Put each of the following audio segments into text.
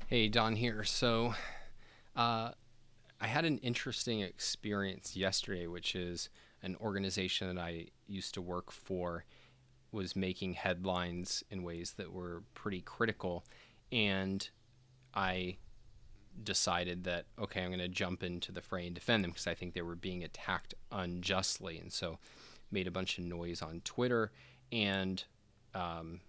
Hey, Don here. Uh, I had an interesting experience yesterday, which is an organization that I used to work for was making headlines in ways that were pretty critical. And I decided that, okay, I'm going to jump into the fray and defend them because I think they were being attacked unjustly. And so made a bunch of noise on Twitter and um,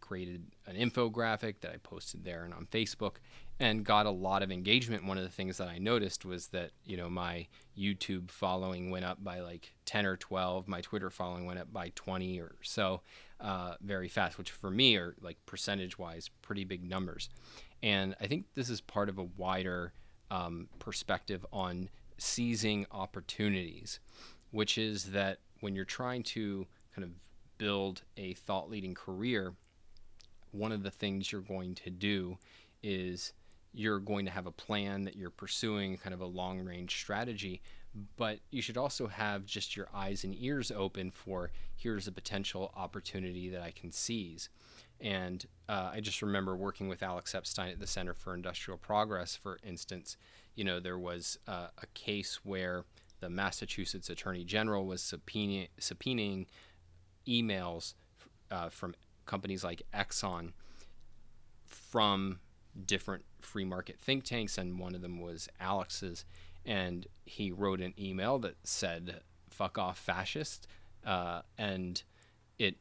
created an infographic that I posted there and on Facebook and got a lot of engagement. One of the things that I noticed was that, my YouTube following went up by like 10 or 12. My Twitter following went up by 20 or so very fast, which for me are like percentage wise pretty big numbers. And I think this is part of a wider perspective on seizing opportunities, which is that when you're trying to kind of build a thought leading career, one of the things you're going to do is you're going to have a plan that you're pursuing, kind of a long range strategy, but you should also have just your eyes and ears open for here's a potential opportunity that I can seize. And I just remember working with Alex Epstein at the Center for Industrial Progress, for instance. There was a case where the Massachusetts Attorney General was subpoenaing emails from companies like Exxon from different free market think tanks, and one of them was Alex's. And he wrote an email that said, fuck off, fascist. And it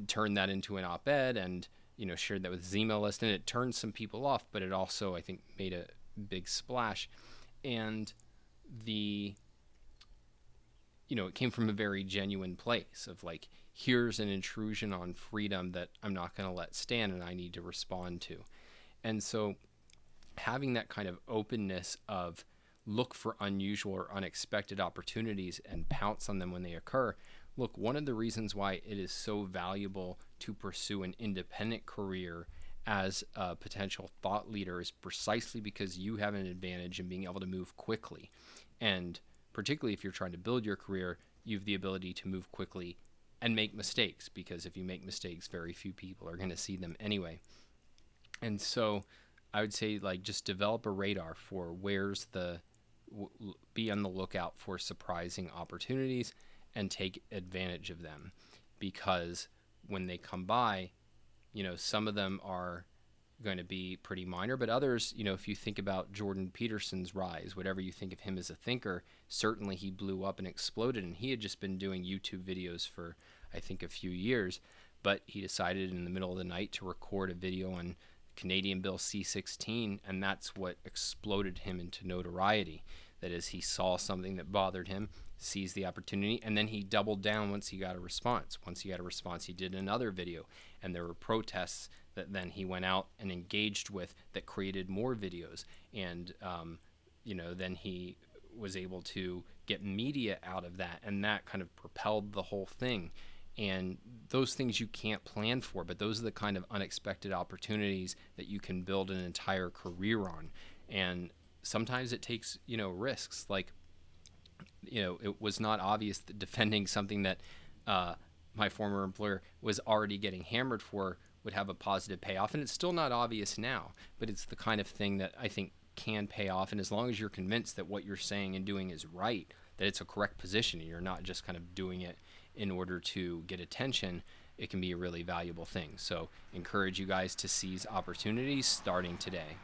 turned that into an op ed and, shared that with his email list. And it turned some people off, but it also, I think, made a big splash. And the it came from a very genuine place of like, here's an intrusion on freedom that I'm not going to let stand and I need to respond to. And so having that kind of openness of look for unusual or unexpected opportunities and pounce on them when they occur. Look, one of the reasons why it is so valuable to pursue an independent career as a potential thought leader is precisely because you have an advantage in being able to move quickly. And particularly if you're trying to build your career, you have the ability to move quickly and make mistakes, because if you make mistakes, very few people are going to see them anyway. And so I would say, like, just develop a radar for where's the be on the lookout for surprising opportunities and take advantage of them, because when they come by, some of them are going to be pretty minor, but others, if you think about Jordan Peterson's rise, whatever you think of him as a thinker, certainly he blew up and exploded, and he had just been doing YouTube videos for, I think, a few years, but he decided in the middle of the night to record a video on Canadian Bill C-16, and that's what exploded him into notoriety. That is, he saw something that bothered him, seized the opportunity, and then he doubled down once he got a response. Once he got a response, he did another video, and there were protests that then he went out and engaged with that created more videos. And, then he was able to get media out of that, and that kind of propelled the whole thing. And those things you can't plan for, but those are the kind of unexpected opportunities that you can build an entire career on. And sometimes it takes, risks. Like, it was not obvious that defending something that my former employer was already getting hammered for would have a positive payoff. And it's still not obvious now, but it's the kind of thing that I think can pay off. And as long as you're convinced that what you're saying and doing is right, that it's a correct position, and you're not just kind of doing it in order to get attention, it can be a really valuable thing. So encourage you guys to seize opportunities starting today.